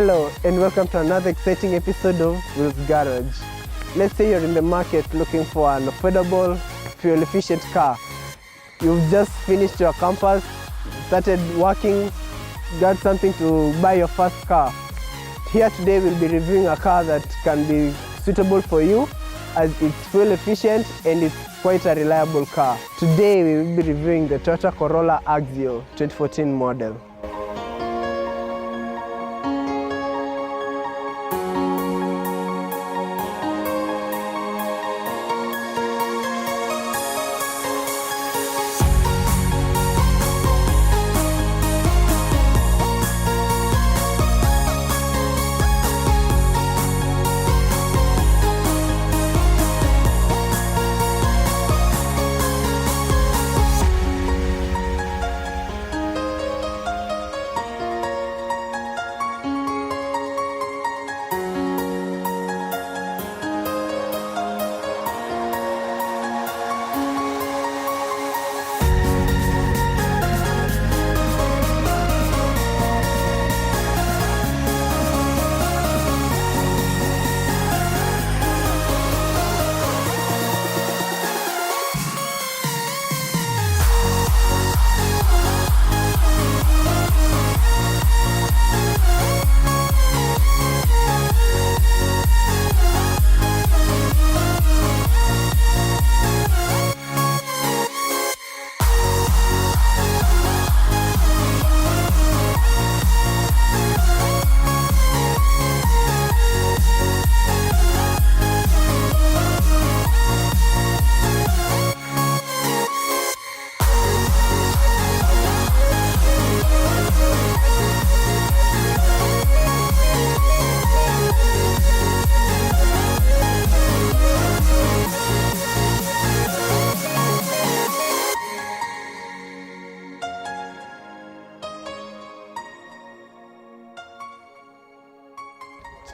Hello and welcome to another exciting episode of Will's Garage. Let's say you're in the market looking for an affordable, fuel-efficient car. You've just finished your campus, started working, got something to buy your first car. Here today we'll be reviewing a car that can be suitable for you as it's fuel efficient and it's quite a reliable car. Today we will be reviewing the Toyota Corolla AXIO 2014 model.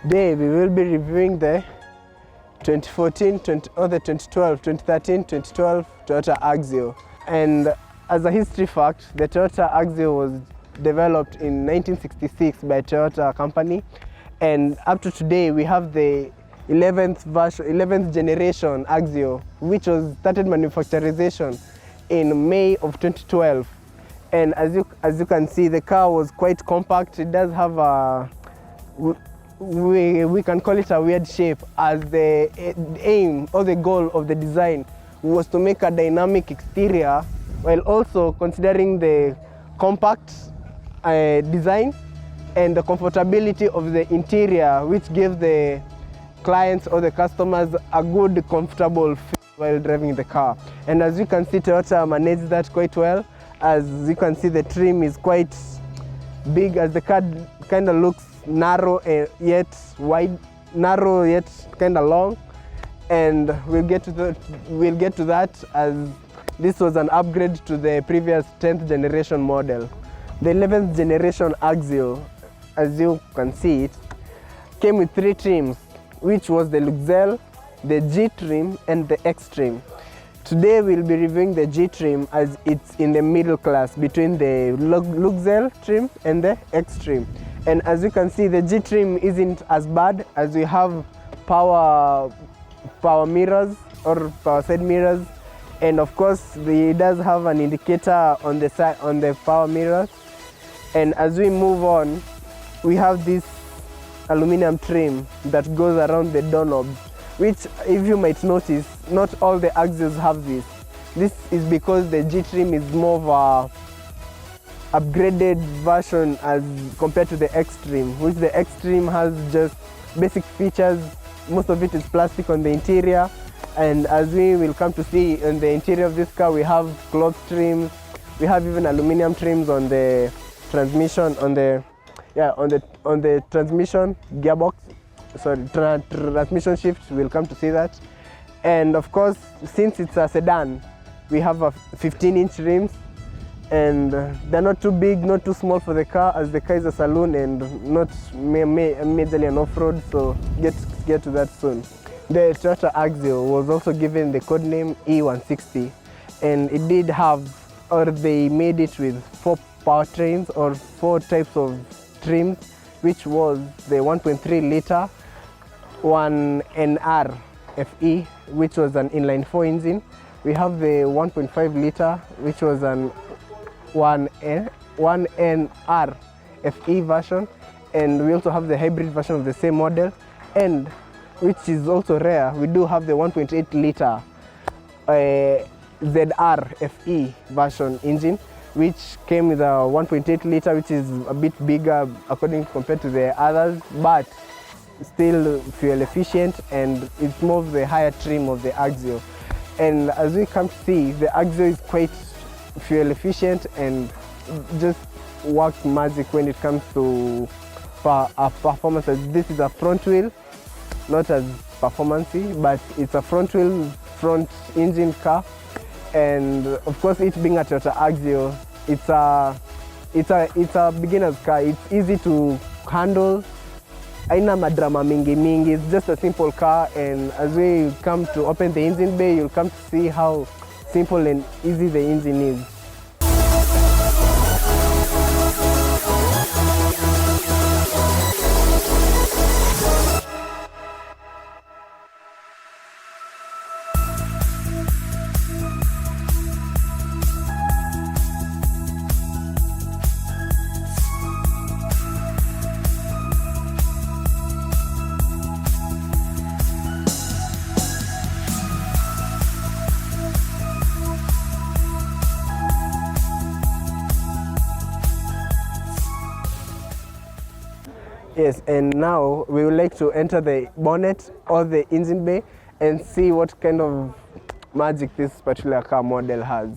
Today we will be reviewing the 2014, the 2012, 2013, 2012 Toyota AXIO. And as a history fact, the Toyota AXIO was developed in 1966 by Toyota company, and up to today we have the 11th generation AXIO, which was started manufacturization in May of 2012. And as you can see, the car was quite compact. It does have a we can call it a weird shape, as the aim or the goal of the design was to make a dynamic exterior while also considering the compact design and the comfortability of the interior, which gives the clients or the customers a good, comfortable feel while driving the car. And as you can see, Toyota managed that quite well. As you can see, the trim is quite big, as the car kind of looks narrow yet wide, narrow yet kind of long, and we'll get to that as this was an upgrade to the previous 10th generation model. The 11th generation AXIO, as you can see it, came with 3 trims, which was the Luxel, the G trim and the X trim. Today we'll be reviewing the G trim as it's in the middle class between the Luxel trim and the X trim. And as you can see, the G trim isn't as bad, as we have power mirrors or power side mirrors, and of course it does have an indicator on the side on the power mirrors. And as we move on, we have this aluminum trim that goes around the doorknobs, which, if you might notice, not all the AXIOs have this. This is because the G trim is more of a upgraded version as compared to the X trim, which the X trim has just basic features. Most of it is plastic on the interior, and as we will come to see in the interior of this car, we have cloth trims, we have even aluminum trims on the transmission, on the transmission gearbox, sorry, transmission shift. We'll come to see that. And of course, since it's a sedan, we have a 15-inch rims, and they're not too big, not too small for the car, as the car is a saloon and not majorly an off-road, so get to that soon. The Toyota AXIO was also given the codename E160, and it did have, or they made it with 4 powertrains or 4 types of trims which was the 1.3 liter 1NR FE, which was an inline 4 engine. We have the 1.5 liter, which was an 1NR FE version, and we also have the hybrid version of the same model, and which is also rare, we do have the 1.8 liter ZR FE version engine, which came with a 1.8 liter, which is a bit bigger according compared to the others, but still fuel efficient, and it's more of the higher trim of the AXIO. And as we come to see, the AXIO is quite fuel efficient and just works magic when it comes to performance. This is a front wheel, not as performancey, but it's a front wheel, front engine car. And of course, it being a Toyota AXIO, it's a beginner's car. It's easy to handle. Aina madrama mingi. It's just a simple car, and as we come to open the engine bay, you'll come to see how simple and easy the engine is. Yes, and now we would like to enter the bonnet or the engine bay and see what kind of magic this particular car model has.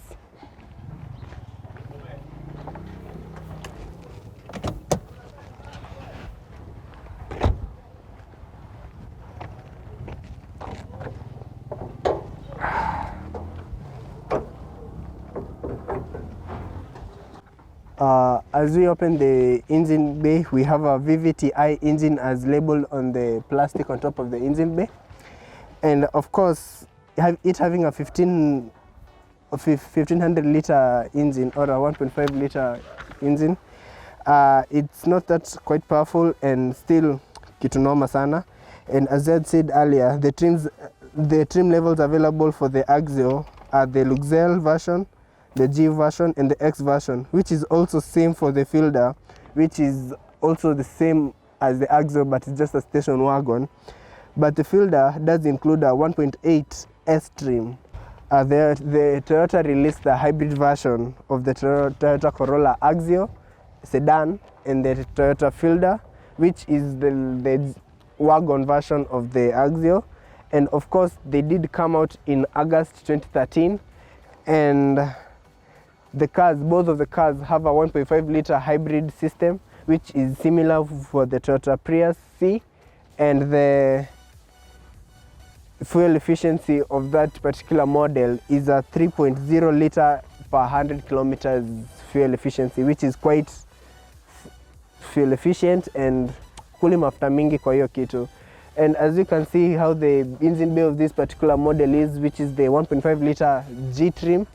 As we open the engine bay, we have a VVTi engine as labeled on the plastic on top of the engine bay. And of course, it having a 1500 liter engine or a 1.5 liter engine, it's not that quite powerful and still kitu noma sana. And as I had said earlier, the trim levels available for the AXIO are the Luxel version, the G version, and the X version, which is also same for the Fielder, which is also the same as the AXIO, but it's just a station wagon. But the Fielder does include a 1.8 S trim. The Toyota released the hybrid version of the Toyota Corolla AXIO sedan and the Toyota Fielder, which is the wagon version of the AXIO. And of course, they did come out in August 2013, and both of the cars have a 1.5 liter hybrid system, which is similar for the Toyota Prius C, and the fuel efficiency of that particular model is a 3.0 liter per 100 kilometers fuel efficiency, which is quite fuel efficient and kuli mafuta mingi kwa hiyo kitu. And as you can see how the engine bay of this particular model is, which is the 1.5 liter G trim,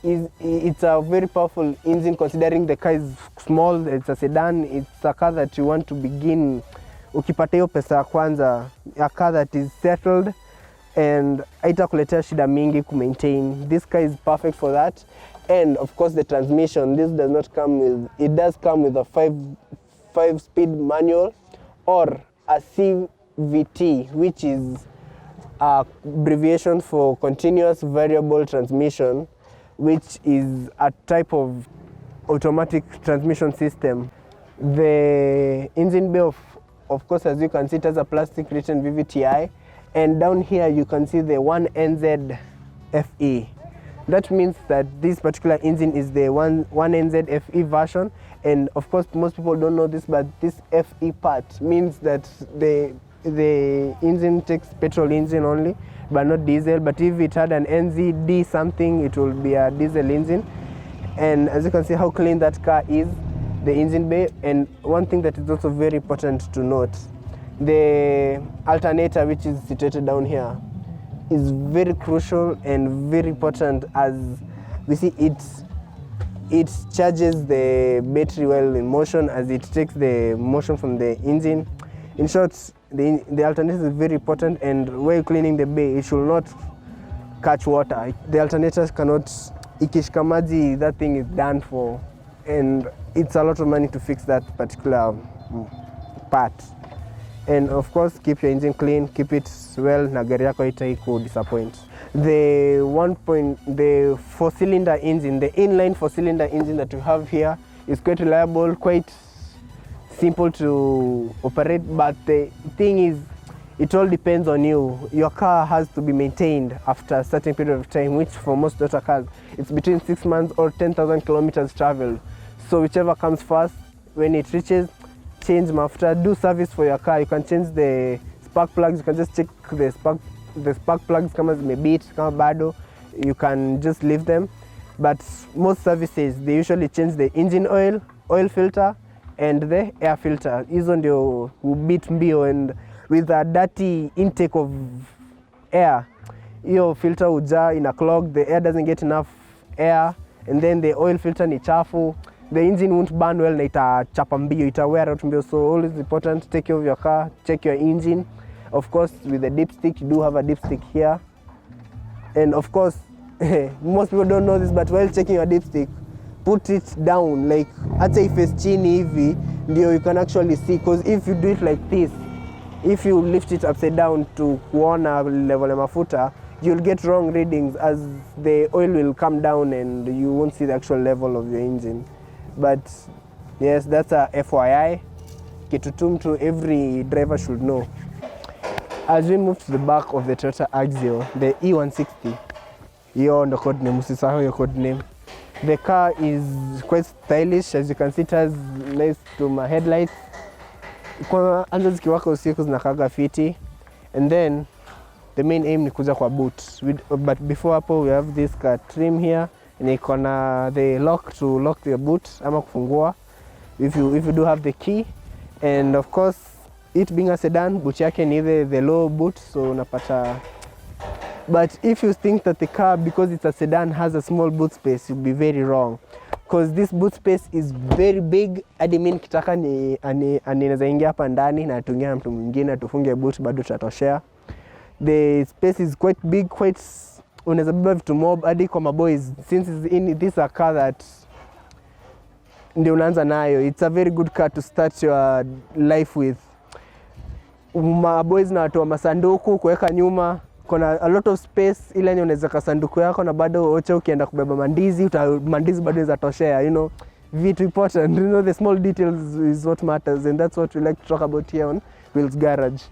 it's a very powerful engine considering the car is small, it's a sedan, it's a car that you want to begin ukipata hiyo pesa ya kwanza, a car that is settled and haitakuletea shida mingi ku maintain. This car is perfect for that. And of course the transmission, it does come with a 5-speed manual or a CVT, which is a abbreviation for continuous variable transmission, which is a type of automatic transmission system. The engine bay, of course, as you can see, it has a plastic written VVTi, and down here you can see the 1NZ FE. That means that this particular engine is the 1NZ FE version, and of course most people don't know this, but this FE part means that the engine takes petrol engine only, but not diesel. But if it had an NZD something, it will be a diesel engine. And as you can see how clean that car is, the engine bay. And one thing that is also very important to note, the alternator, which is situated down here, is very crucial and very important, as we see it charges the battery while in motion, as it takes the motion from the engine. In short, the alternator is very important, and while cleaning the bay, it should not catch water. The alternators cannot, ikishika maji, that thing is done for, and it's a lot of money to fix that particular part. And of course, keep your engine clean, keep it well, na gari yako haitaku disappoint. The 4-cylinder engine, the inline 4-cylinder engine that we have here is quite reliable, quite simple to operate, but the thing is, it all depends on you. Your car has to be maintained after a certain period of time, which for most Toyota cars, it's between 6 months or 10,000 kilometers traveled. So whichever comes first, when it reaches, change mafuta, do service for your car. You can change the spark plugs, you can just check the spark plugs kama zimebit, kama bado, you can just leave them. But most services, they usually change the engine oil, oil filter, and the air filter. Hizo ndio hubit mbio, and with a dirty intake of air, hiyo filter uja in a clog, the air doesn't get enough air, and then the oil filter ni chafu, the engine won't burn well na itachapa mbio, ita wear out mbio. So always important, take care of your car, check your engine. Of course, with the dipstick, you do have a dipstick here. And of course, most people don't know this, but while checking your dipstick, put it down, like hata iface chini hivi, ndio you can actually see, because if you do it like this, if you lift it upside down to kuona level ya mafuta, you'll get wrong readings, as the oil will come down and you won't see the actual level of your engine. But yes, that's a FYI, kitu tu every driver should know. As we move to the back of the Toyota AXIO, the E160, hiyo ndo code name, usisahau hiyo code name. The car is quite stylish, as you can see. It has nice to my headlights. Kwa anza zikiwaka usiku zinakaga fiti. And then the main aim ni kuja kwa boot. But before hapo, we have this car trim here, and iko na the lock to lock the boot ama kufungua if you do have the key. And of course, it being a sedan, boot yake ni the low boot, so unapata. But if you think that the car, because it's a sedan, has a small boot space, you'll be very wrong, because this boot space is very big. Hadi mimi nikitaka anaweza ingia hapa ndani na tuingia na mtu mwingine tufunge boot, bado tutatoshea. The space is quite big, quite, unaweza beba vitu mob hadi kwa maboys, since this is a car that ndio unaanza nayo. It's a very good car to start your life with. Maboys na watu wa masanduku kuweka nyuma, kuna a lot of space, ile yenye unaweza kasanduku yako na bado ocha ukienda kubeba mandizi, mandizi bado zatoshea, you know, vitu important, you know, the small details is what matters, and that's what we like to talk about here on Will's Garage.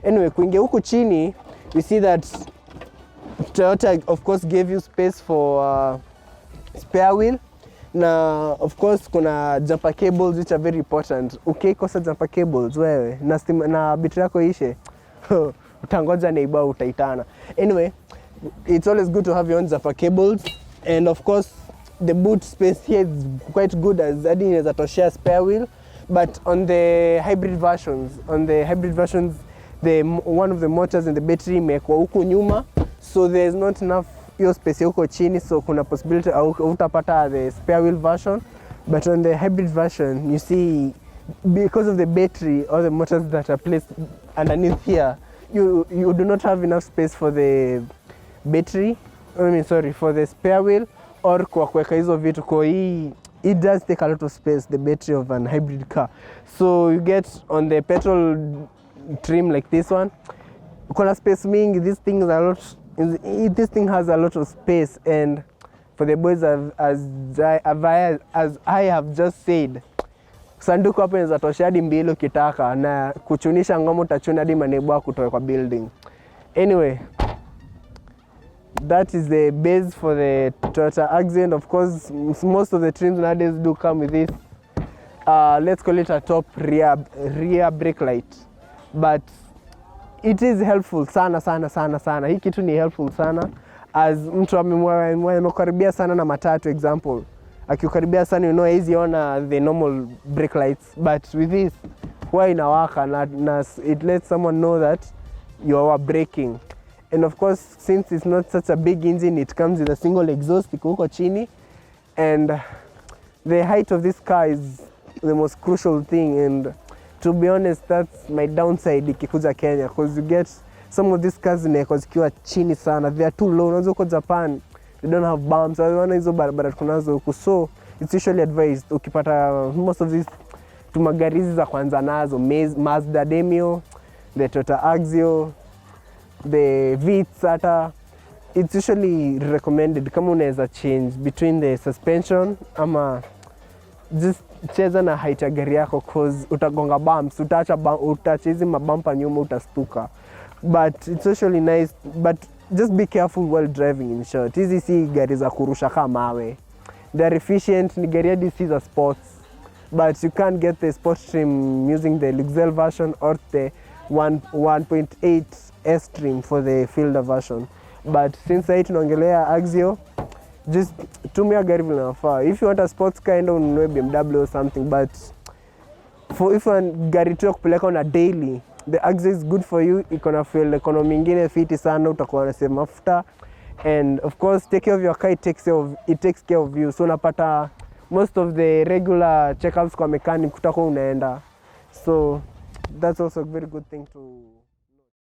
Anyway, kuingia huku chini, we see that Toyota of course gave you space for spare wheel. Na of course kuna jumper cables which are very important. Ukikosa jumper cables wewe na betri yako ishe, utangoja neighbor utaitana. Anyway, it's always good to have your own jumper cables, and of course the boot space here is quite good, as hadi inaweza toshea spare wheel. But on the hybrid versions, one of the motors and the battery imekuwa huku nyuma, so there's not enough hiyo space huko chini, so kuna possibility utapata the spare wheel version. But on the hybrid version, you see, because of the battery or the motors that are placed underneath here, you do not have enough space for the battery, for the spare wheel, or kwa kuweka hizo vitu. Kwa hii, it does take a lot of space, the battery of an hybrid car. So you get on the petrol trim like this one, kuna space mingi. This thing has a lot of space, and for the boys, as I have just said, sanduku hapo inaweza tosha hadi mbili ukitaka, na kuchunisha ngoma utachuna hadi manebo kutoka kwa building. Anyway, that is the base for the Toyota AXIO, and of course most of the trims nowadays do come with this let's call it a top rear brake light, but it is helpful sana. Hii kitu ni helpful sana, as mtu amekaribia sana na matatu example, akikaribia sana, you know, easy on the normal brake lights, but with this huwa inawaka na it lets someone know that you are braking. And of course, since it's not such a big engine, it comes with a single exhaust iko huko chini, and the height of this car is the most crucial thing, and to be honest, that's my downside ikikuja Kenya, because you get some of these cars zimewekwa zikiwa chini sana, they are too low. Unaweza uko Japan, they don't have bumps, wana hizo barabara tunazo huku, so it's usually advised ukipata most of these magari hizi za kwanza nazo, Mazda Demio, the Toyota AXIO, the Vitz hata, it's usually recommended kama unaweza change between the suspension ama just cheza na height ya gari yako, cause utagonga bumps, utaacha hizi mabampa nyuma, utastuka. But it's usually nice, but just be careful while driving, in short. Hizi si gari za kurusha kama mawe. They are efficient, ni gari hadi si za sports, but you can't get the sport trim using the Luxel version or the 1.8 S trim for the Fielder version. But since hii tunaongelea AXIO, just tumia gari vile inafaa. If you want a sports car, enda ununue BMW or something, but if you want gari tu ya kupeleka on a daily, the AXIO is good for you. Iko na fuel economy ingine fiti sana, utakuwa na save mafuta, and of course take care of your car, it takes care of you. So unapata most of the regular checkups kwa mechanic utakuwa unaenda, so that's also a very good thing to